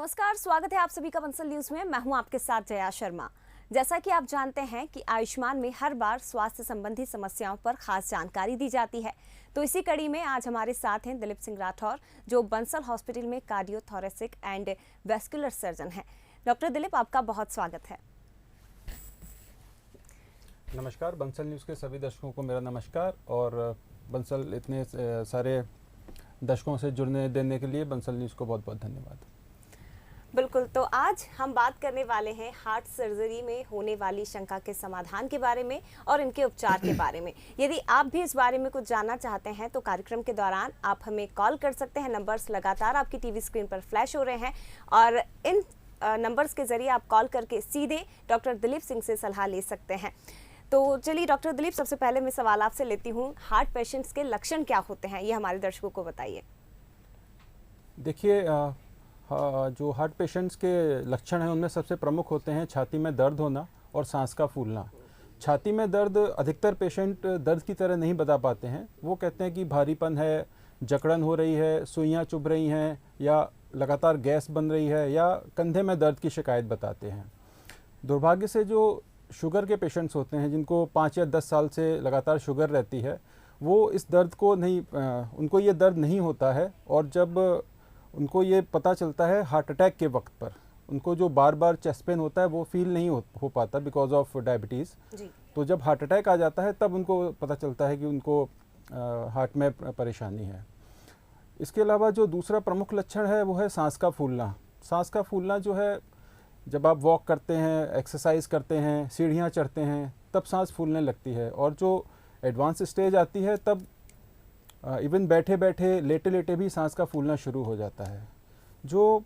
नमस्कार, स्वागत है आप सभी का बंसल न्यूज में। मैं हूं आपके साथ जया शर्मा। जैसा कि आप जानते हैं कि आयुष्मान में हर बार स्वास्थ्य संबंधी समस्याओं पर खास जानकारी दी जाती है। तो इसी कड़ी में आज हमारे साथ हैं दिलीप सिंह राठौर, जो बंसल हॉस्पिटल में कार्डियोथोरेसिक एंड वैस्कुलर सर्जन हैं। डॉक्टर दिलीप, आपका बहुत स्वागत है। नमस्कार, बंसल न्यूज़ के सभी दर्शकों को मेरा नमस्कार। और बंसल इतने सारे दर्शकों से जुड़ने देने के लिए बंसल न्यूज़ को बहुत बहुत धन्यवाद। बिल्कुल, तो आज हम बात करने वाले हैं हार्ट सर्जरी में होने वाली शंका के समाधान के बारे में और इनके उपचार के बारे में। यदि आप भी इस बारे में कुछ जानना चाहते हैं तो कार्यक्रम के दौरान आप हमें कॉल कर सकते हैं। नंबर्स लगातार आपकी टीवी स्क्रीन पर फ्लैश हो रहे हैं और इन नंबर्स के जरिए आप कॉल करके सीधे डॉक्टर दिलीप सिंह से सलाह ले सकते हैं। तो चलिए डॉक्टर दिलीप, सबसे पहले मैं सवाल आपसे लेती हूँ, हार्ट पेशेंट्स के लक्षण क्या होते हैं, ये हमारे दर्शकों को बताइए। देखिए, जो हार्ट पेशेंट्स के लक्षण हैं उनमें सबसे प्रमुख होते हैं छाती में दर्द होना और सांस का फूलना। छाती में दर्द अधिकतर पेशेंट दर्द की तरह नहीं बता पाते हैं। वो कहते हैं कि भारीपन है, जकड़न हो रही है, सुइयाँ चुभ रही हैं, या लगातार गैस बन रही है, या कंधे में दर्द की शिकायत बताते हैं। दुर्भाग्य से जो शुगर के पेशेंट्स होते हैं, जिनको 5 या 10 साल से लगातार शुगर रहती है, वो इस दर्द को नहीं उनको ये दर्द नहीं होता है। और जब उनको ये पता चलता है हार्ट अटैक के वक्त पर, उनको जो बार बार चेस्ट पेन होता है वो फील नहीं हो पाता बिकॉज ऑफ डायबिटीज़। तो जब हार्ट अटैक आ जाता है तब उनको पता चलता है कि उनको हार्ट में परेशानी है। इसके अलावा जो दूसरा प्रमुख लक्षण है वो है सांस का फूलना। सांस का फूलना जो है, जब आप वॉक करते हैं, एक्सरसाइज करते हैं, सीढ़ियाँ चढ़ते हैं, तब सांस फूलने लगती है। और जो एडवांस स्टेज आती है तब इवन बैठे बैठे, लेटे लेटे भी सांस का फूलना शुरू हो जाता है। जो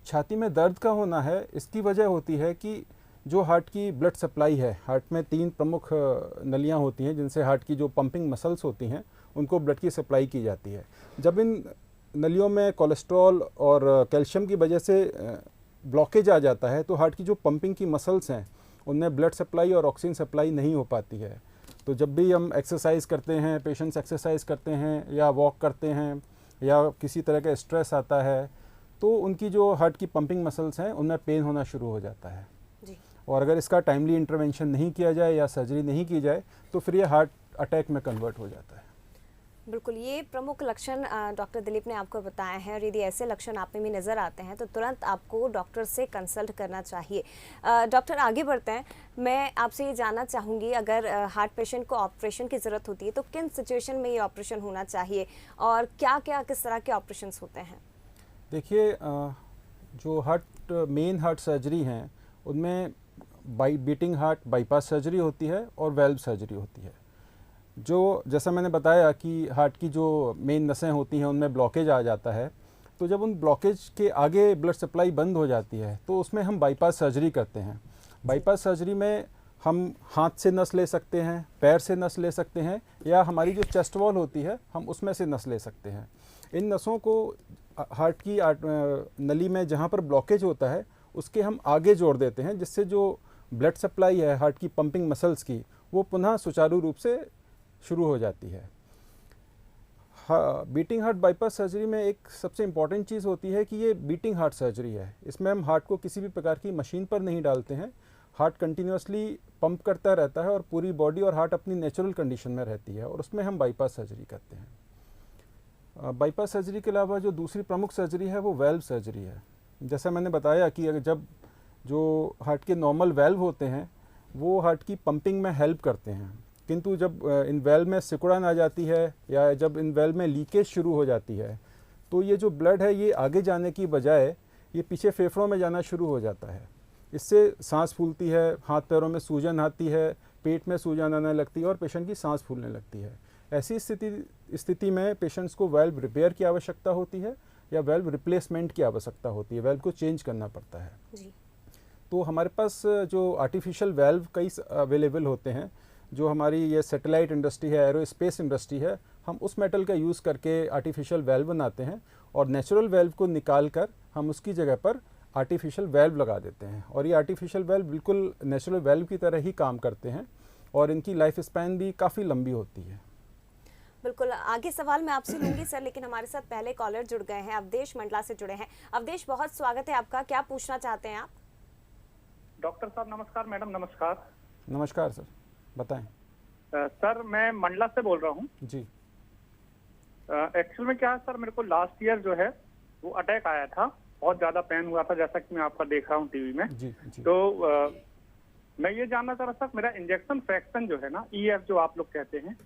छाती में दर्द का होना है, इसकी वजह होती है कि जो हार्ट की ब्लड सप्लाई है, हार्ट में 3 प्रमुख नलियाँ होती हैं जिनसे हार्ट की जो पंपिंग मसल्स होती हैं उनको ब्लड की सप्लाई की जाती है। जब इन नलियों में कोलेस्ट्रॉल और कैल्शियम की वजह से ब्लॉकेज आ जाता है तो हार्ट की जो पंपिंग की मसल्स हैं उनमें ब्लड सप्लाई और ऑक्सीजन सप्लाई नहीं हो पाती है। तो जब भी हम एक्सरसाइज करते हैं, पेशेंट्स एक्सरसाइज करते हैं या वॉक करते हैं या किसी तरह का स्ट्रेस आता है, तो उनकी जो हार्ट की पंपिंग मसल्स हैं उनमें पेन होना शुरू हो जाता है जी। और अगर इसका टाइमली इंटरवेंशन नहीं किया जाए या सर्जरी नहीं की जाए तो फिर ये हार्ट अटैक में कन्वर्ट हो जाता है। बिल्कुल, ये प्रमुख लक्षण डॉक्टर दिलीप ने आपको बताया है। और यदि ऐसे लक्षण आप में भी नज़र आते हैं तो तुरंत आपको डॉक्टर से कंसल्ट करना चाहिए। डॉक्टर, आगे बढ़ते हैं। मैं आपसे ये जानना चाहूँगी, अगर हार्ट पेशेंट को ऑपरेशन की ज़रूरत होती है तो किन सिचुएशन में ये ऑपरेशन होना चाहिए और किस तरह के ऑपरेशन होते हैं? देखिए, जो मेन हार्ट सर्जरी हैं उनमें बीटिंग हार्ट बाईपास सर्जरी होती है और वेल्व सर्जरी होती है। जो जैसा मैंने बताया कि हार्ट की जो मेन नसें होती हैं उनमें ब्लॉकेज आ जाता है, तो जब उन ब्लॉकेज के आगे ब्लड सप्लाई बंद हो जाती है तो उसमें हम बाईपास सर्जरी करते हैं। बाईपास सर्जरी में हम हाथ से नस ले सकते हैं, पैर से नस ले सकते हैं, या हमारी जो चेस्ट वॉल होती है हम उसमें से नस ले सकते हैं। इन नसों को हार्ट की नली में जहाँ पर ब्लॉकेज होता है उसके हम आगे जोड़ देते हैं, जिससे जो ब्लड सप्लाई है हार्ट की पंपिंग मसल्स की वो पुनः सुचारू रूप से शुरू हो जाती है। बीटिंग हार्ट बाईपास सर्जरी में एक सबसे इम्पॉर्टेंट चीज़ होती है कि ये बीटिंग हार्ट सर्जरी है। इसमें हम हार्ट को किसी भी प्रकार की मशीन पर नहीं डालते हैं। हार्ट कंटिन्यूसली पंप करता रहता है और पूरी बॉडी और हार्ट अपनी नेचुरल कंडीशन में रहती है, और उसमें हम बाईपास सर्जरी करते हैं। बाईपास सर्जरी के अलावा जो दूसरी प्रमुख सर्जरी है वो वेल्व सर्जरी है। जैसा मैंने बताया कि जब जो हार्ट के नॉर्मल वेल्व होते हैं वो हार्ट की पंपिंग में हेल्प करते हैं, किंतु जब इन वेल्व में सिकुड़न आ जाती है या जब इन वेल्व में लीकेज शुरू हो जाती है तो ये जो ब्लड है ये आगे जाने की बजाय ये पीछे फेफड़ों में जाना शुरू हो जाता है। इससे सांस फूलती है, हाथ पैरों में सूजन आती है, पेट में सूजन आने लगती है और पेशेंट की सांस फूलने लगती है। ऐसी स्थिति में पेशेंट्स को वेल्व रिपेयर की आवश्यकता होती है या वेल्व रिप्लेसमेंट की आवश्यकता होती है, वेल्व को चेंज करना पड़ता है जी। तो हमारे पास जो आर्टिफिशियल वेल्व कई अवेलेबल होते हैं। जो हमारी ये सैटेलाइट इंडस्ट्री है, एरोस्पेस इंडस्ट्री है, हम उस मेटल का यूज़ करके आर्टिफिशियल वेल्व बनाते हैं और नेचुरल वेल्व को निकाल कर हम उसकी जगह पर आर्टिफिशियल वेल्व लगा देते हैं। और ये आर्टिफिशियल वेल्व बिल्कुल नेचुरल वेल्व की तरह ही काम करते हैं और इनकी लाइफ स्पैन भी काफ़ी लंबी होती है। बिल्कुल, आगे सवाल मैं आपसे लूंगी सर, लेकिन हमारे साथ पहले कॉलर जुड़ गए हैं, अवधेश मंडला से जुड़े हैं। अवधेश, बहुत स्वागत है आपका, क्या पूछना चाहते हैं आप? डॉक्टर साहब नमस्कार, मैडम नमस्कार। नमस्कार सर, बताएं। सर मैं मंडला से बोल रहा हूँ जी। एक्चुअल में क्या है सर, मेरे को लास्ट ईयर जो है वो अटैक आया था, बहुत ज्यादा पेन हुआ था, जैसा कि मैं आपका देख रहा हूँ टीवी में। जी। तो मैं ये जानना चाह रहा था, मेरा इंजेक्शन फ्रैक्शन जो है ना, EF जो आप लोग कहते हैं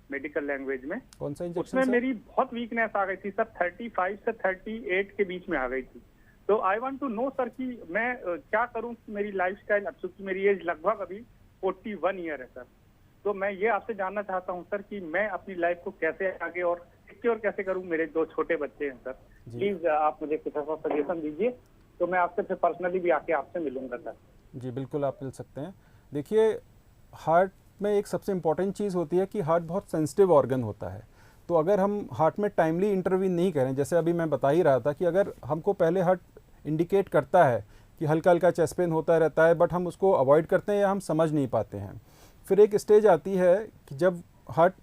मेडिकल लैंग्वेज में, कौन सा इंजेक्शन उसमें सर? मेरी बहुत वीकनेस आ गई थी सर, 35 से 38 के बीच में आ गई थी। तो I want to know sir कि मैं क्या करूं कि मेरी लाइफस्टाइल, अब चूंकि मेरी एज लगभग अभी 41 ईयर है सर, तो मैं ये आपसे जानना चाहता हूं सर कि मैं अपनी लाइफ को कैसे आगे और सिक्योर कैसे करूं। मेरे 2 छोटे बच्चे हैं सर, प्लीज आप मुझे कुछ ऐसा सजेशन दीजिए, तो मैं आपसे फिर पर्सनली भी आके आपसे मिलूंगा सर। जी बिल्कुल, आप मिल सकते हैं। देखिए, हार्ट में एक सबसे इम्पॉर्टेंट चीज़ होती है कि हार्ट बहुत सेंसिटिव ऑर्गन होता है। तो अगर हम हार्ट में टाइमली इंटरवीन नहीं करें, जैसे अभी मैं बता ही रहा था कि अगर हमको पहले हार्ट इंडिकेट करता है कि हल्का हल्का चेस्ट पेन होता रहता है, बट हम उसको अवॉइड करते हैं या हम समझ नहीं पाते हैं, फिर एक स्टेज आती है कि जब हार्ट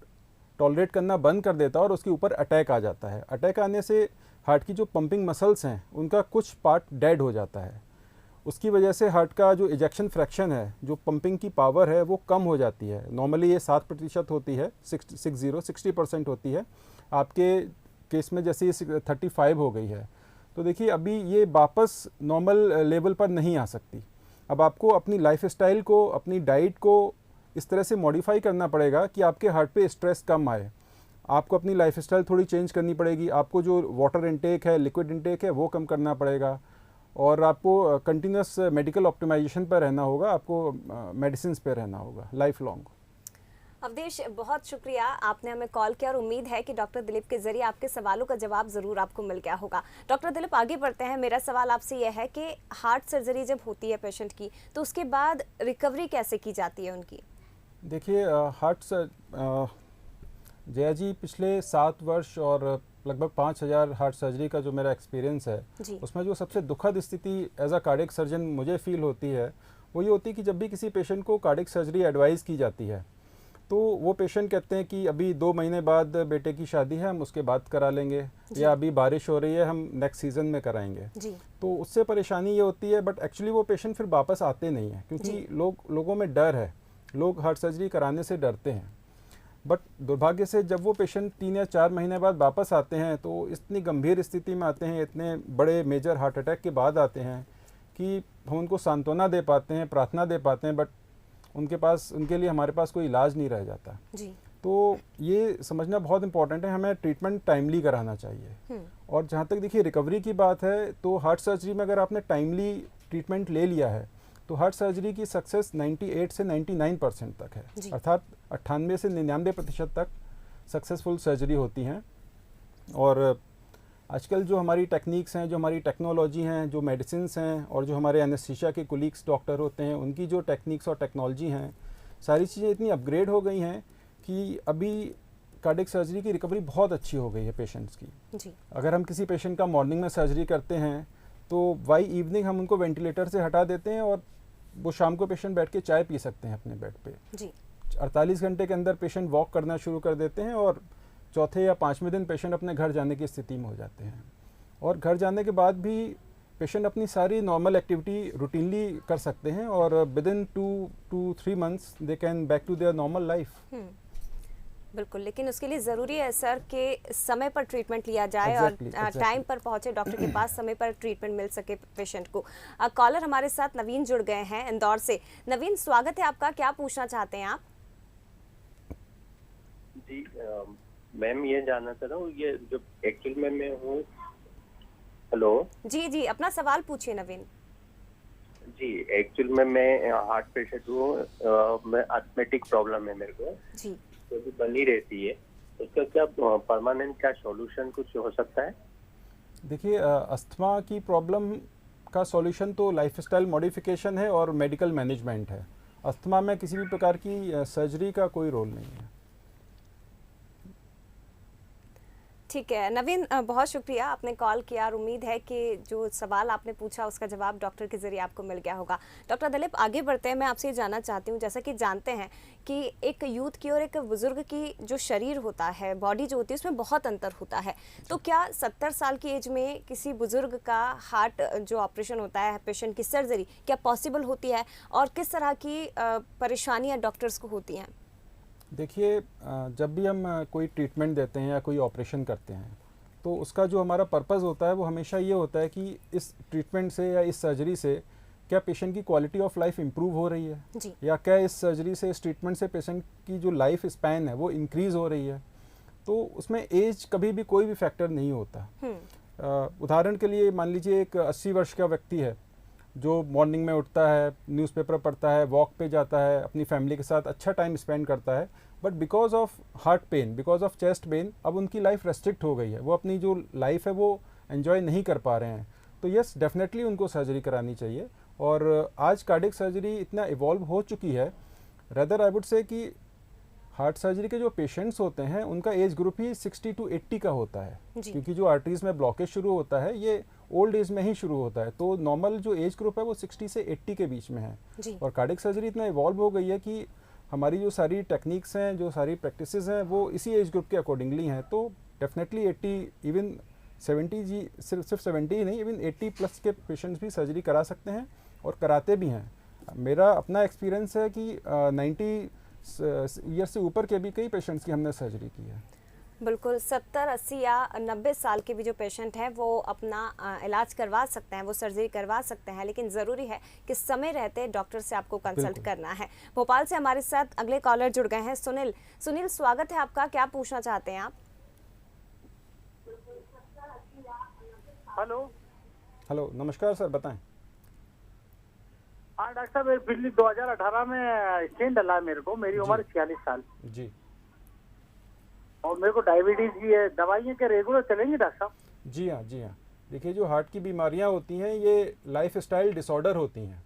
टॉलरेट करना बंद कर देता है और उसके ऊपर अटैक आ जाता है। अटैक आने से हार्ट की जो पंपिंग मसल्स हैं उनका कुछ पार्ट डेड हो जाता है। उसकी वजह से हार्ट का जो इजेक्शन फ्रैक्शन है, जो पंपिंग की पावर है, वो कम हो जाती है। नॉर्मली ये 7% होती है, 60% होती है। आपके केस में जैसे ये 35 हो गई है, तो देखिए अभी ये वापस नॉर्मल लेवल पर नहीं आ सकती। अब आपको अपनी लाइफस्टाइल को, अपनी डाइट को इस तरह से मॉडिफाई करना पड़ेगा कि आपके हार्ट पे स्ट्रेस कम आए। आपको अपनी लाइफस्टाइल थोड़ी चेंज करनी पड़ेगी। आपको जो वाटर इनटेक है, लिक्विड इनटेक है, वो कम करना पड़ेगा, और आपको कंटिन्यूस मेडिकल ऑप्टिमाइजेशन पर रहना होगा, आपको मेडिसिन पे रहना होगा लाइफ लॉन्ग। अवधेश, बहुत शुक्रिया, आपने हमें कॉल किया और उम्मीद है कि डॉक्टर दिलीप के जरिए आपके सवालों का जवाब ज़रूर आपको मिल गया होगा। डॉक्टर दिलीप, आगे बढ़ते हैं। मेरा सवाल आपसे यह है कि हार्ट सर्जरी जब होती है पेशेंट की, तो उसके बाद रिकवरी कैसे की जाती है उनकी? देखिए, जया जी, पिछले 7 वर्ष और लगभग 5000 हार्ट सर्जरी का जो मेरा एक्सपीरियंस है, उसमें जो सबसे दुखद स्थिति एज अ कार्डियक सर्जन मुझे फील होती है, वो ये होती है कि जब भी किसी पेशेंट को कार्डियक सर्जरी एडवाइस की जाती है, तो वो पेशेंट कहते हैं कि अभी 2 महीने बाद बेटे की शादी है, हम उसके बाद करा लेंगे, या अभी बारिश हो रही है, हम नेक्स्ट सीज़न में कराएंगे। तो उससे परेशानी ये होती है, बट एक्चुअली वो पेशेंट फिर वापस आते नहीं हैं, क्योंकि लोगों में डर है, लोग हार्ट सर्जरी कराने से डरते हैं। बट दुर्भाग्य से जब वो पेशेंट 3 या 4 महीने बाद वापस आते हैं, तो इतनी गंभीर स्थिति में आते हैं, इतने बड़े मेजर हार्ट अटैक के बाद आते हैं कि हम उनको सांत्वना दे पाते हैं, प्रार्थना दे पाते हैं, बट उनके लिए हमारे पास कोई इलाज नहीं रह जाता जी। तो ये समझना बहुत इंपॉर्टेंट है, हमें ट्रीटमेंट टाइमली कराना चाहिए। और जहाँ तक देखिए रिकवरी की बात है, तो हार्ट सर्जरी में अगर आपने टाइमली ट्रीटमेंट ले लिया है, तो हार्ट सर्जरी की सक्सेस 98 से 99% तक है, अर्थात 98 से 99% तक सक्सेसफुल सर्जरी होती हैं। और आजकल जो हमारी टेक्निक्स हैं, जो हमारी टेक्नोलॉजी हैं, जो मेडिसिन्स हैं, और जो हमारे एनेस्थीसिया के कुलीग्स डॉक्टर होते हैं, उनकी जो टेक्निक्स और टेक्नोलॉजी हैं, सारी चीज़ें इतनी अपग्रेड हो गई हैं कि अभी कार्डियक सर्जरी की रिकवरी बहुत अच्छी हो गई है पेशेंट्स की जी। अगर हम किसी पेशेंट का मॉर्निंग में सर्जरी करते हैं, तो बाई इवनिंग हम उनको वेंटिलेटर से हटा देते हैं, और वो शाम को पेशेंट बैठ के चाय पी सकते हैं अपने बेड पे जी। 48 घंटे के अंदर पेशेंट वॉक करना शुरू कर देते हैं, और चौथे या 5वें दिन पेशेंट अपने घर जाने की स्थिति में हो जाते हैं। और घर जाने के बाद भी पेशेंट अपनी सारी नॉर्मल एक्टिविटी रूटीनली कर सकते हैं, और within 2 to 3 months they can back to their normal life. बिल्कुल, लेकिन उसके लिए ज़रूरी है सर कि समय पर ट्रीटमेंट लिया जाए और टाइम पर पहुंचे डॉक्टर के पास, समय पर ट्रीटमेंट मिल सके पेशेंट को। कॉलर हमारे साथ नवीन जुड़ गए हैं इंदौर से। नवीन, स्वागत है आपका, क्या पूछना चाहते हैं आप? जी मैम, ये जानना चाह रहा हूँ, ये जो एक्चुअल में मैं हूँ। हेलो जी जी, अपना सवाल पूछिए नवीन। जी, एक्चुअल में मैं हार्ट पेशेंट हूँ, मैं अस्थमेटिक प्रॉब्लम है मेरे को जी, तो भी बनी रहती है, उसका क्या परमानेंट क्या सॉल्यूशन कुछ हो सकता है? देखिए, अस्थमा की प्रॉब्लम का सॉल्यूशन तो लाइफस्टाइल मॉडिफिकेशन है और मेडिकल मैनेजमेंट है। अस्थमा में किसी भी प्रकार की सर्जरी का कोई रोल नहीं है। ठीक है नवीन, बहुत शुक्रिया आपने कॉल किया और उम्मीद है कि जो सवाल आपने पूछा उसका जवाब डॉक्टर के जरिए आपको मिल गया होगा। डॉक्टर दिलीप, आगे बढ़ते हैं, मैं आपसे ये जानना चाहती हूँ, जैसा कि जानते हैं कि एक यूथ की और एक बुजुर्ग की जो शरीर होता है, बॉडी जो होती है, उसमें बहुत अंतर होता है। तो क्या 70 साल की एज में किसी बुजुर्ग का हार्ट जो ऑपरेशन होता है, पेशेंट की सर्जरी, क्या पॉसिबल होती है और किस तरह की परेशानियाँ डॉक्टर्स को होती हैं? देखिए, जब भी हम कोई ट्रीटमेंट देते हैं या कोई ऑपरेशन करते हैं, तो उसका जो हमारा पर्पज़ होता है वो हमेशा ये होता है कि इस ट्रीटमेंट से या इस सर्जरी से क्या पेशेंट की क्वालिटी ऑफ लाइफ इम्प्रूव हो रही है जी। या क्या इस सर्जरी से, इस ट्रीटमेंट से पेशेंट की जो लाइफ स्पैन है वो इंक्रीज़ हो रही है। तो उसमें एज कभी भी कोई भी फैक्टर नहीं होता। उदाहरण के लिए मान लीजिए एक 80 वर्ष का व्यक्ति है जो मॉर्निंग में उठता है, न्यूज़पेपर पढ़ता है, वॉक पे जाता है, अपनी फैमिली के साथ अच्छा टाइम स्पेंड करता है, but because of heart pen, because of chest pain, अब उनकी लाइफ रेस्ट्रिक्ट हो गई है, वो अपनी जो लाइफ है वो एंजॉय नहीं कर पा रहे हैं। तो यस, डेफिनेटली उनको सर्जरी करानी चाहिए। और आज कार्डियक सर्जरी इतना इवॉल्व हो चुकी है, रेदर आई वुड से कि हार्ट सर्जरी के जो पेशेंट्स होते हैं उनका एज ग्रुप ही 60 to 80 का होता है, क्योंकि जो आर्टरीज में ब्लॉकेज शुरू होता है ये ओल्ड एज में ही शुरू होता है। तो नॉर्मल जो एज ग्रुप है वो 60 से 80 के बीच में है। और कार्डियक सर्जरी इतना इवॉल्व हो गई है कि हमारी जो सारी टेक्निक्स हैं, जो सारी प्रैक्टिसेस हैं, वो इसी एज ग्रुप के अकॉर्डिंगली हैं। तो डेफिनेटली 80, इवन 70 जी, सिर्फ 70 ही नहीं, इवन 80 प्लस के पेशेंट्स भी सर्जरी करा सकते हैं और कराते भी हैं। मेरा अपना एक्सपीरियंस है कि 90 ईयर से ऊपर के भी कई पेशेंट्स की हमने सर्जरी की है। बिल्कुल, 70, 80 या 90 साल के भी जो पेशेंट हैं वो अपना इलाज करवा सकते हैं, वो सर्जरी करवा सकते हैं, लेकिन ज़रूरी है कि समय रहते डॉक्टर से आपको कंसल्ट करना है। भोपाल से हमारे साथ अगले कॉलर जुड़ गए हैं, सुनील। सुनील, स्वागत है आपका, क्या पूछना चाहते हैं आप? हेलो। हेलो, नमस्कार सर, बताएं। हाँ डॉक्टर साहब, पिछली 2018 में स्टेंट डला है मेरे को, मेरी उम्र 46 साल जी। और मेरे को डायबिटीज भी है। दवाइयाँ क्या रेगुलर चलेंगी डॉक्टर साहब? जी हाँ, जी हाँ। देखिए, जो हार्ट की बीमारियां होती हैं ये लाइफस्टाइल डिसऑर्डर होती हैं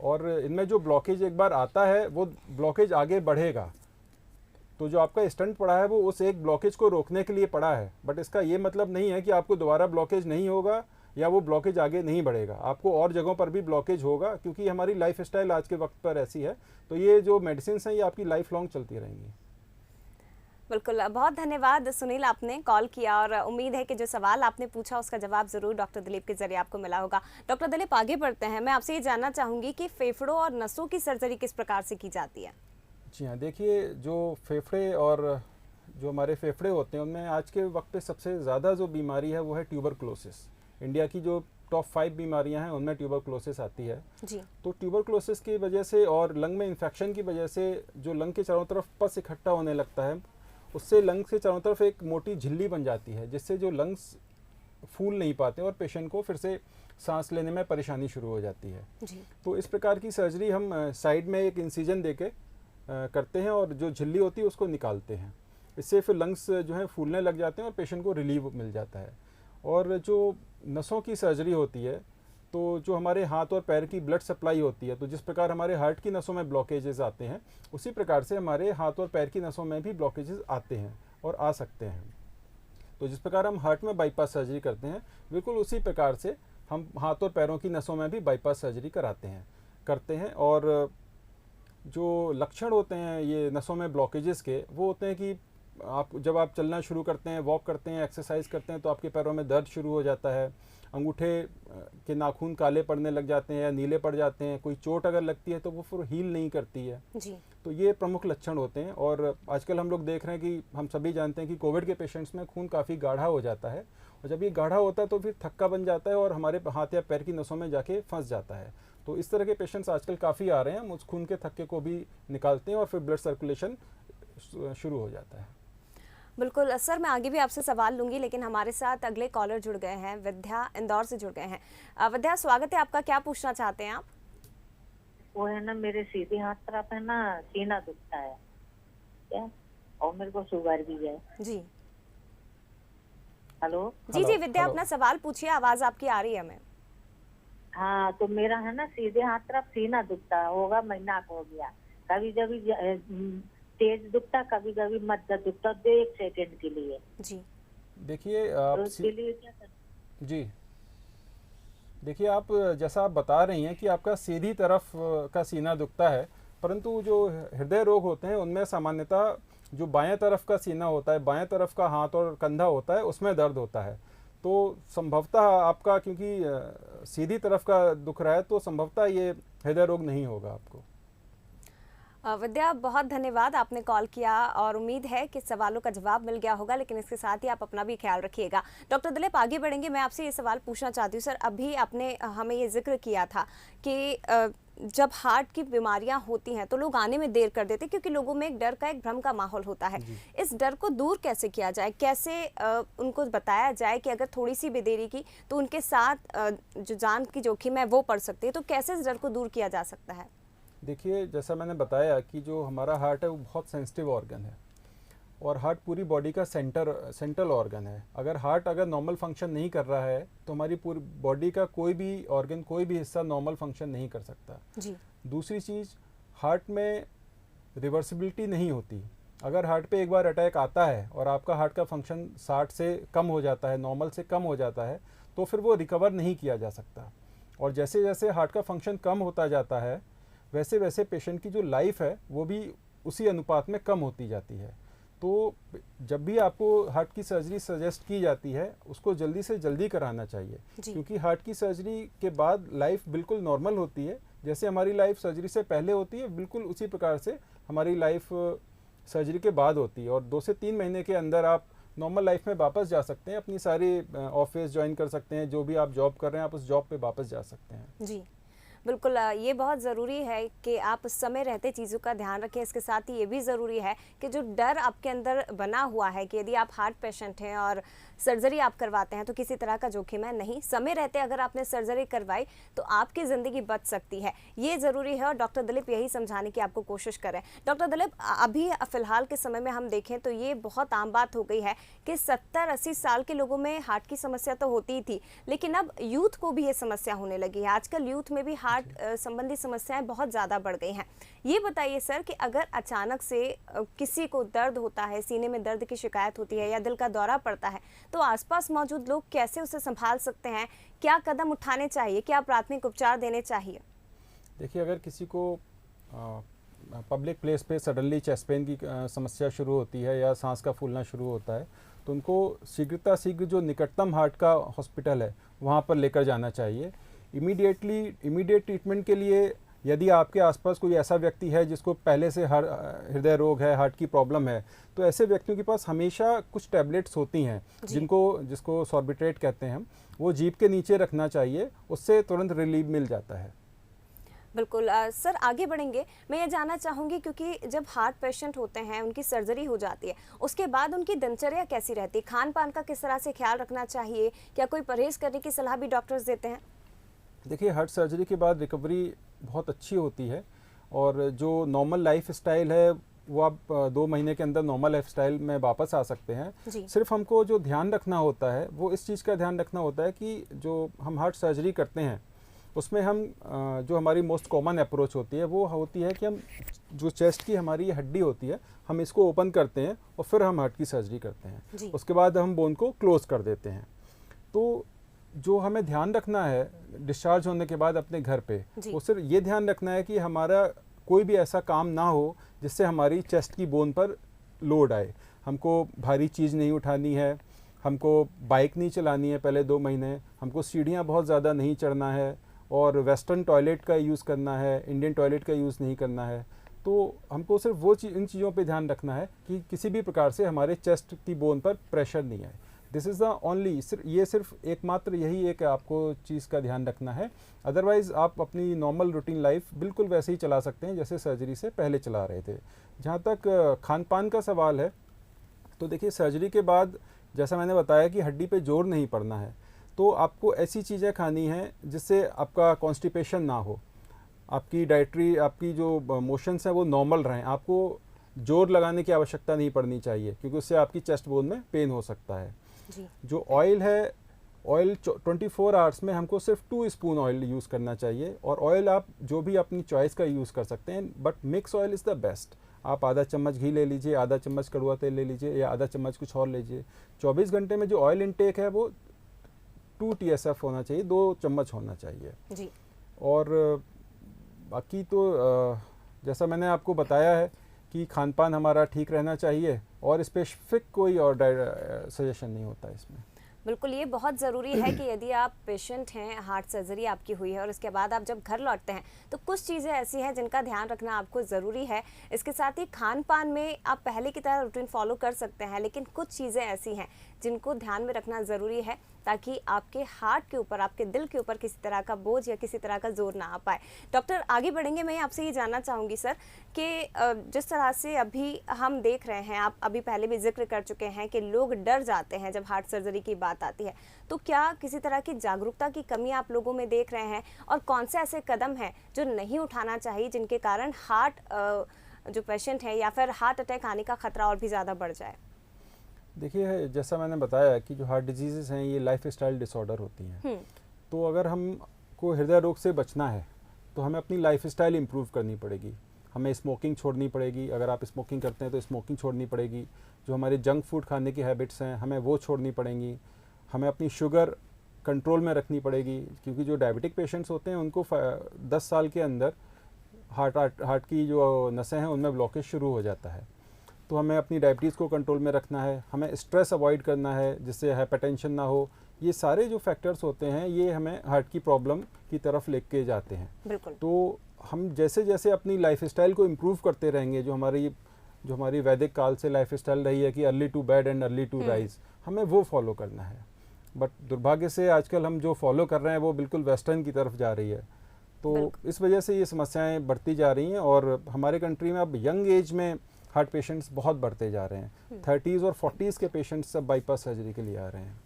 और इनमें जो ब्लॉकेज एक बार आता है वो ब्लॉकेज आगे बढ़ेगा। तो जो आपका स्टंट पड़ा है वो उस एक ब्लॉकेज को रोकने के लिए पड़ा है, बट इसका ये मतलब नहीं है कि आपको दोबारा ब्लॉकेज नहीं होगा या वो ब्लॉकेज आगे नहीं बढ़ेगा। आपको और जगहों पर भी ब्लॉकेज होगा, क्योंकि हमारी लाइफस्टाइल आज के वक्त पर ऐसी है। तो ये जो मेडिसिन हैं ये आपकी लाइफ लॉन्ग चलती रहेंगी। बिल्कुल, बहुत धन्यवाद सुनील, आपने कॉल किया और उम्मीद है कि जो सवाल आपने पूछा उसका जवाब ज़रूर डॉक्टर दिलीप के जरिए आपको मिला होगा। डॉक्टर दिलीप, आगे बढ़ते हैं, मैं आपसे ये जानना चाहूँगी कि फेफड़ों और नसों की सर्जरी किस प्रकार से की जाती है? जी हाँ, देखिए, जो फेफड़े और जो हमारे फेफड़े होते हैं उनमें आज के वक्त पे सबसे ज़्यादा जो बीमारी है वो है ट्यूबरक्लोसिस। इंडिया की जो टॉप 5 बीमारियां हैं उनमें ट्यूबरक्लोसिस आती है जी। तो ट्यूबरक्लोसिस की वजह से और लंग में इन्फेक्शन की वजह से जो लंग के चारों तरफ पस इकट्ठा होने लगता है, उससे लंग के चारों तरफ एक मोटी झिल्ली बन जाती है, जिससे जो लंग्स फूल नहीं पाते और पेशेंट को फिर से सांस लेने में परेशानी शुरू हो जाती है जी। तो इस प्रकार की सर्जरी हम साइड में एक इंसिजन देके करते हैं और जो झिल्ली होती है उसको निकालते हैं। इससे फिर लंग्स जो है फूलने लग जाते हैं और पेशेंट को रिलीव मिल जाता है। और जो नसों की सर्जरी होती है, तो जो हमारे हाथ और पैर की ब्लड सप्लाई होती है, तो जिस प्रकार हमारे हार्ट की नसों में ब्लॉकेजेस आते हैं उसी प्रकार से हमारे हाथ और पैर की नसों में भी ब्लॉकेजेस आते हैं और आ सकते हैं। तो जिस प्रकार हम हार्ट में बाईपास सर्जरी करते हैं, बिल्कुल उसी प्रकार से हम हाथ और पैरों की नसों में भी बाईपास सर्जरी करते हैं। और जो लक्षण होते हैं ये नसों में ब्लॉकेजेस के, वो होते हैं कि जब आप चलना शुरू करते हैं, वॉक करते हैं, एक्सरसाइज करते हैं, तो आपके पैरों में दर्द शुरू हो जाता है, अंगूठे के नाखून काले पड़ने लग जाते हैं या नीले पड़ जाते हैं, कोई चोट अगर लगती है तो वो फिर हील नहीं करती है जी। तो ये प्रमुख लक्षण होते हैं। और आजकल हम लोग देख रहे हैं कि हम सभी जानते हैं कि कोविड के पेशेंट्स में खून काफ़ी गाढ़ा हो जाता है और जब ये गाढ़ा होता है तो फिर थक्का बन जाता है और हमारे हाथ या पैर की नसों में जाके फंस जाता है। तो इस तरह के पेशेंट्स आजकल काफ़ी आ रहे हैं। हम उस खून के थक्के को भी निकालते हैं और फिर ब्लड सर्कुलेशन शुरू हो जाता है। बिल्कुल सर, मैं आगे भी आपसे सवाल लूंगी, लेकिन हमारे साथ अगले कॉलर जुड़ गए हैं, विद्या इंदौर से जुड़ गए हैं। विद्या, स्वागत है आपका, क्या पूछना चाहते हैं आप? वो है ना, मेरे सीधे हाथ तरफ है ना सीना दुखता है क्या, और मेरे को शुगर भी है। जी। हेलो जी जी विद्या, अपना सवाल पूछिए, आवाज आपकी आ रही है हमें। हाँ, तो मेरा है ना सीधे हाथ तरफ सीना दुखता होगा, महीना हो गया, कभी कभी तेज दुखता, कभी कभी मध्य दुखता, 1 सेकंड के लिए। जी। देखिए तो आप उसके लिए क्या करना? जी, देखिए आप जैसा आप बता रही हैं कि आपका सीधी तरफ का सीना दुखता है, परंतु जो हृदय रोग होते हैं उनमें सामान्यतः जो बाएं तरफ का सीना होता है, बाएं तरफ का हाथ और कंधा होता है, उसमें दर्द होता है। तो संभवतः आपका, क्योंकि सीधी तरफ का दुख रहा है, तो संभवतः ये हृदय रोग नहीं होगा आपको। विद्या, बहुत धन्यवाद, आपने कॉल किया और उम्मीद है कि सवालों का जवाब मिल गया होगा, लेकिन इसके साथ ही आप अपना भी ख्याल रखिएगा। डॉक्टर दिलीप, आगे बढ़ेंगे। मैं आपसे ये सवाल पूछना चाहती हूँ सर, अभी आपने हमें ये जिक्र किया था कि जब हार्ट की बीमारियां होती हैं तो लोग आने में देर कर देते हैं, क्योंकि लोगों में एक डर का, एक भ्रम का माहौल होता है। इस डर को दूर कैसे किया जाए, कैसे उनको बताया जाए कि अगर थोड़ी सी भी देरी की तो उनके साथ जो जान की जोखिम है वो पड़ सकती है, तो कैसे इस डर को दूर किया जा सकता है? देखिए, जैसा मैंने बताया कि जो हमारा हार्ट है वो बहुत सेंसिटिव ऑर्गन है, और हार्ट पूरी बॉडी का सेंट्रल ऑर्गन है। अगर नॉर्मल फंक्शन नहीं कर रहा है तो हमारी पूरी बॉडी का कोई भी ऑर्गन, कोई भी हिस्सा नॉर्मल फंक्शन नहीं कर सकता जी। दूसरी चीज़, हार्ट में रिवर्सिबिलिटी नहीं होती। अगर हार्ट पे एक बार अटैक आता है और आपका हार्ट का फंक्शन 60 से कम हो जाता है, नॉर्मल से कम हो जाता है, तो फिर वो रिकवर नहीं किया जा सकता। और जैसे जैसे हार्ट का फंक्शन कम होता जाता है, वैसे वैसे पेशेंट की जो लाइफ है वो भी उसी अनुपात में कम होती जाती है। तो जब भी आपको हार्ट की सर्जरी सजेस्ट की जाती है, उसको जल्दी से जल्दी कराना चाहिए, क्योंकि हार्ट की सर्जरी के बाद लाइफ बिल्कुल नॉर्मल होती है। जैसे हमारी लाइफ सर्जरी से पहले होती है, बिल्कुल उसी प्रकार से हमारी लाइफ सर्जरी के बाद होती है। और 2 से 3 महीने के अंदर आप नॉर्मल लाइफ में वापस जा सकते हैं, अपनी सारी ऑफिस ज्वाइन कर सकते हैं, जो भी आप जॉब कर रहे हैं आप उस जॉब पे वापस जा सकते हैं। जी बिल्कुल, ये बहुत ज़रूरी है कि आप समय रहते चीज़ों का ध्यान रखें। इसके साथ ही ये भी ज़रूरी है कि जो डर आपके अंदर बना हुआ है कि यदि आप हार्ट पेशेंट हैं और सर्जरी आप करवाते हैं तो किसी तरह का जोखिम है नहीं, समय रहते अगर आपने सर्जरी करवाई तो आपकी ज़िंदगी बच सकती है, ये ज़रूरी है। और डॉक्टर दिलीप यही समझाने की आपको कोशिश करें। डॉक्टर दिलीप, अभी फ़िलहाल के समय में हम देखें तो ये बहुत आम बात हो गई है कि 70-80 साल के लोगों में हार्ट की समस्या तो होती ही थी, लेकिन अब यूथ को भी ये समस्या होने लगी है। आजकल यूथ में भी हार्ट संबंधी समस्याएं बहुत ज़्यादा बढ़ गई हैं। ये बताइए सर कि अगर अचानक से किसी को दर्द होता है, सीने में दर्द की शिकायत होती है या दिल का दौरा पड़ता है, तो आसपास मौजूद लोग कैसे उसे संभाल सकते हैं, क्या कदम उठाने चाहिए, क्या प्राथमिक उपचार देने चाहिए? देखिए, अगर किसी को पब्लिक प्लेस पे सडनली चेस्ट पेन की समस्या शुरू होती है या सांस का फूलना शुरू होता है, तो उनको शीघ्र जो निकटतम हार्ट का हॉस्पिटल है वहाँ पर लेकर जाना चाहिए। इमीडिएट ट्रीटमेंट के लिए यदि आपके आसपास कोई ऐसा व्यक्ति है जिसको पहले से हृदय रोग है, हार्ट की प्रॉब्लम है, तो ऐसे व्यक्तियों के पास हमेशा कुछ टैबलेट्स होती हैं जिसको सॉर्बिट्रेट कहते हैं हम, वो जीभ के नीचे रखना चाहिए, उससे तुरंत रिलीफ मिल जाता है। बिल्कुल सर, आगे बढ़ेंगे। मैं ये जानना चाहूँगी, क्योंकि जब हार्ट पेशेंट होते हैं, उनकी सर्जरी हो जाती है, उसके बाद उनकी दिनचर्या कैसी रहती है, खान पान का किस तरह से ख्याल रखना चाहिए, क्या कोई परहेज करने की सलाह भी डॉक्टर्स देते हैं? देखिए, हार्ट सर्जरी के बाद रिकवरी बहुत अच्छी होती है, और जो नॉर्मल लाइफ स्टाइल है वो आप 2 महीने के अंदर नॉर्मल लाइफ स्टाइल में वापस आ सकते हैं। सिर्फ हमको जो ध्यान रखना होता है वो इस चीज़ का ध्यान रखना होता है कि जो हम हार्ट सर्जरी करते हैं उसमें हम जो हमारी मोस्ट कॉमन अप्रोच होती है वो होती है कि हम जो चेस्ट की हमारी हड्डी होती है हम इसको ओपन करते हैं और फिर हम हार्ट की सर्जरी करते हैं। उसके बाद हम बोन को क्लोज कर देते हैं। तो जो हमें ध्यान रखना है डिस्चार्ज होने के बाद अपने घर पे, वो सिर्फ ये ध्यान रखना है कि हमारा कोई भी ऐसा काम ना हो जिससे हमारी चेस्ट की बोन पर लोड आए। हमको भारी चीज़ नहीं उठानी है, हमको बाइक नहीं चलानी है पहले 2 महीने, हमको सीढ़ियाँ बहुत ज़्यादा नहीं चढ़ना है, और वेस्टर्न टॉयलेट का यूज़ करना है, इंडियन टॉयलेट का यूज़ नहीं करना है। तो हमको सिर्फ इन चीज़ों पे ध्यान रखना है कि किसी भी प्रकार से हमारे चेस्ट की बोन पर प्रेशर नहीं आए। दिस इज़ द ओनली, ये सिर्फ एकमात्र यही एक आपको चीज़ का ध्यान रखना है। अदरवाइज़ आप अपनी नॉर्मल रूटीन लाइफ बिल्कुल वैसे ही चला सकते हैं जैसे सर्जरी से पहले चला रहे थे। जहाँ तक खान पान का सवाल है, तो देखिए, सर्जरी के बाद जैसा मैंने बताया कि हड्डी पे जोर नहीं पड़ना है, तो आपको ऐसी चीज़ें खानी हैं जिससे आपका कॉन्स्टिपेशन ना हो, आपकी डाइटरी, आपकी जो मोशंस हैं वो नॉर्मल रहें। आपको जोर लगाने की आवश्यकता नहीं पड़नी चाहिए, क्योंकि उससे आपकी चेस्ट बोन में पेन हो सकता है। जो ऑयल है, ऑयल 24 आवर्स में हमको सिर्फ 2 स्पून ऑयल यूज़ करना चाहिए, और ऑयल आप जो भी अपनी चॉइस का यूज़ कर सकते हैं, but mix oil is the best. आप आधा चम्मच घी ले लीजिए, आधा चम्मच कड़वा तेल ले लीजिए या आधा चम्मच कुछ और लीजिए। 24 घंटे में जो ऑयल इनटेक है वो 2 TSF होना चाहिए, 2 चम्मच होना चाहिए जी। और बाकी तो जैसा मैंने आपको बताया है कि खान पान हमारा ठीक रहना चाहिए और स्पेसिफिक कोई और सजेशन नहीं होता इसमें। बिल्कुल, ये बहुत ज़रूरी है कि यदि आप पेशेंट हैं, हार्ट सर्जरी आपकी हुई है और इसके बाद आप जब घर लौटते हैं तो कुछ चीज़ें ऐसी हैं जिनका ध्यान रखना आपको ज़रूरी है। इसके साथ ही खान पान में आप पहले की तरह रूटीन फॉलो कर सकते हैं, लेकिन कुछ चीज़ें ऐसी हैं जिनको ध्यान में रखना ज़रूरी है ताकि आपके हार्ट के ऊपर, आपके दिल के ऊपर किसी तरह का बोझ या किसी तरह का जोर ना आ पाए। डॉक्टर, आगे बढ़ेंगे, मैं आपसे ये जानना चाहूँगी सर कि जिस तरह से अभी हम देख रहे हैं, आप अभी पहले भी जिक्र कर चुके हैं कि लोग डर जाते हैं जब हार्ट सर्जरी की बात आती है, तो क्या किसी तरह की जागरूकता की कमी आप लोगों में देख रहे हैं और कौन से ऐसे कदम हैं जो नहीं उठाना चाहिए जिनके कारण हार्ट जो पेशेंट है या फिर हार्ट अटैक आने का खतरा और भी ज़्यादा बढ़ जाए? देखिए, जैसा मैंने बताया कि जो हार्ट डिजीज़ हैं ये लाइफस्टाइल डिसऑर्डर होती हैं। तो अगर हमको हृदय रोग से बचना है तो हमें अपनी लाइफस्टाइल इम्प्रूव करनी पड़ेगी। हमें स्मोकिंग छोड़नी पड़ेगी, अगर आप स्मोकिंग करते हैं तो स्मोकिंग छोड़नी पड़ेगी। जो हमारी जंक फूड खाने की हैबिट्स हैं हमें वो छोड़नी पड़ेंगी। हमें अपनी शुगर कंट्रोल में रखनी पड़ेगी, क्योंकि जो डायबिटिक पेशेंट्स होते हैं उनको 10 साल के अंदर हार्ट की जो नसें हैं उनमें ब्लॉकेज शुरू हो जाता है। तो हमें अपनी डायबिटीज़ को कंट्रोल में रखना है, हमें स्ट्रेस अवॉइड करना है जिससे हाइपरटेंशन ना हो। ये सारे जो फैक्टर्स होते हैं ये हमें हार्ट की प्रॉब्लम की तरफ लेके जाते हैं। बिल्कुल। तो हम जैसे जैसे अपनी लाइफस्टाइल को इम्प्रूव करते रहेंगे, जो हमारी वैदिक काल से लाइफस्टाइल रही है कि early to bed and early to rise, हमें वो फॉलो करना है। बट दुर्भाग्य से आजकल हम जो फॉलो कर रहे हैं वो बिल्कुल वेस्टर्न की तरफ जा रही है, तो इस वजह से ये समस्याएं बढ़ती जा रही हैं। और हमारे कंट्री में अब यंग एज में हार्ट पेशेंट्स बहुत बढ़ते जा रहे हैं। 30s और 40s के पेशेंट्स सब बाईपास सर्जरी के लिए आ रहे हैं।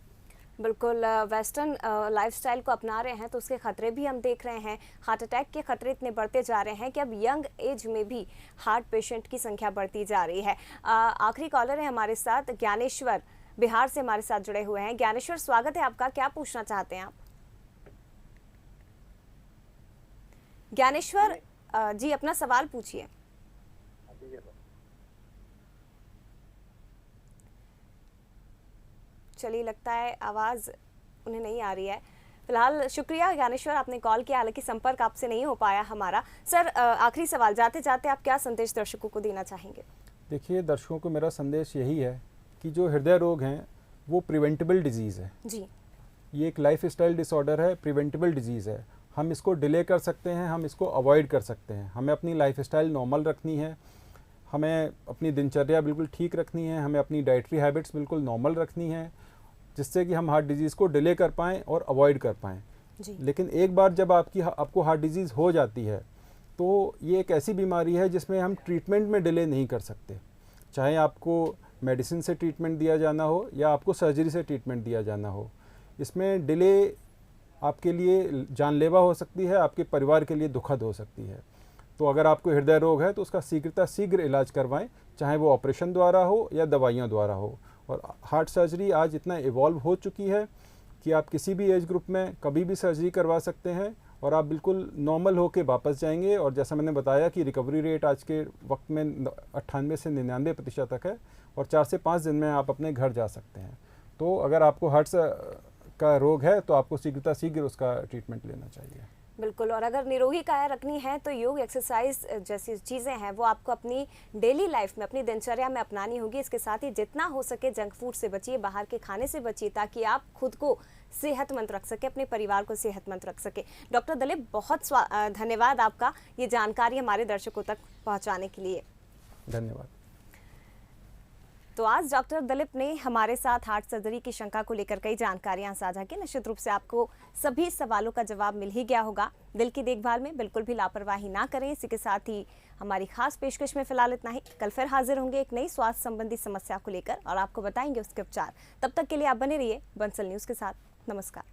बिल्कुल, वेस्टर्न लाइफस्टाइल को अपना रहे हैं तो उसके खतरे भी हम देख रहे हैं। हार्ट अटैक के खतरे इतने बढ़ते जा रहे हैं कि अब यंग एज में भी हार्ट पेशेंट की संख्या बढ़ती जा रही है। आखिरी कॉलर है हमारे साथ, ज्ञानेश्वर बिहार से हमारे साथ जुड़े हुए हैं। ज्ञानेश्वर, स्वागत है आपका, क्या पूछना चाहते हैं आप? ज्ञानेश्वर जी, अपना सवाल पूछिए। चलिए, लगता है आवाज़ उन्हें नहीं आ रही है। फिलहाल शुक्रिया ज्ञानेश्वर, आपने कॉल किया, हालांकि संपर्क आपसे नहीं हो पाया हमारा। सर, आखिरी सवाल, जाते जाते आप क्या संदेश दर्शकों को देना चाहेंगे? देखिए, दर्शकों को मेरा संदेश यही है कि जो हृदय रोग हैं वो प्रिवेंटेबल डिजीज़ है जी। ये एक लाइफस्टाइल डिसऑर्डर है, प्रिवेंटेबल डिजीज़ है। हम इसको डिले कर सकते हैं, हम इसको अवॉइड कर सकते हैं। हमें अपनी लाइफस्टाइल नॉर्मल रखनी है, हमें अपनी दिनचर्या बिल्कुल ठीक रखनी है, हमें अपनी डाइटरी हैबिट्स बिल्कुल नॉर्मल रखनी है, जिससे कि हम हार्ट डिजीज़ को डिले कर पाएँ और अवॉइड कर पाएँ। लेकिन एक बार जब आपको हार्ट डिजीज़ हो जाती है तो ये एक ऐसी बीमारी है जिसमें हम ट्रीटमेंट में डिले नहीं कर सकते। चाहे आपको मेडिसिन से ट्रीटमेंट दिया जाना हो या आपको सर्जरी से ट्रीटमेंट दिया जाना हो, इसमें डिले आपके लिए जानलेवा हो सकती है, आपके परिवार के लिए दुखद हो सकती है। तो अगर आपको हृदय रोग है तो उसका शीघ्र इलाज करवाएं, चाहे वो ऑपरेशन द्वारा हो या दवाइयों द्वारा हो। और हार्ट सर्जरी आज इतना इवॉल्व हो चुकी है कि आप किसी भी एज ग्रुप में कभी भी सर्जरी करवा सकते हैं और आप बिल्कुल नॉर्मल होके वापस जाएंगे। और जैसा मैंने बताया कि रिकवरी रेट आज के वक्त में 98 से 99% तक है और 4 से 5 दिन में आप अपने घर जा सकते हैं। तो अगर आपको हार्ट का रोग है तो आपको शीघ्र उसका ट्रीटमेंट लेना चाहिए। बिल्कुल, और अगर निरोगी काया रखनी है तो योग, एक्सरसाइज जैसी चीज़ें हैं वो आपको अपनी डेली लाइफ में, अपनी दिनचर्या में अपनानी होगी। इसके साथ ही जितना हो सके जंक फूड से बचिए, बाहर के खाने से बचिए, ताकि आप खुद को सेहतमंद रख सके, अपने परिवार को सेहतमंद रख सके। डॉक्टर दलीप, बहुत धन्यवाद आपका ये जानकारी हमारे दर्शकों तक पहुँचाने के लिए। धन्यवाद। तो आज डॉक्टर दलीप ने हमारे साथ हार्ट सर्जरी की शंका को लेकर कई जानकारियां साझा की। निश्चित रूप से आपको सभी सवालों का जवाब मिल ही गया होगा। दिल की देखभाल में बिल्कुल भी लापरवाही ना करें। इसी के साथ ही हमारी खास पेशकश में फिलहाल इतना ही। कल फिर हाजिर होंगे एक नई स्वास्थ्य संबंधी समस्या को लेकर और आपको बताएंगे उसके उपचार। तब तक के लिए आप बने रहिए बंसल न्यूज के साथ। नमस्कार।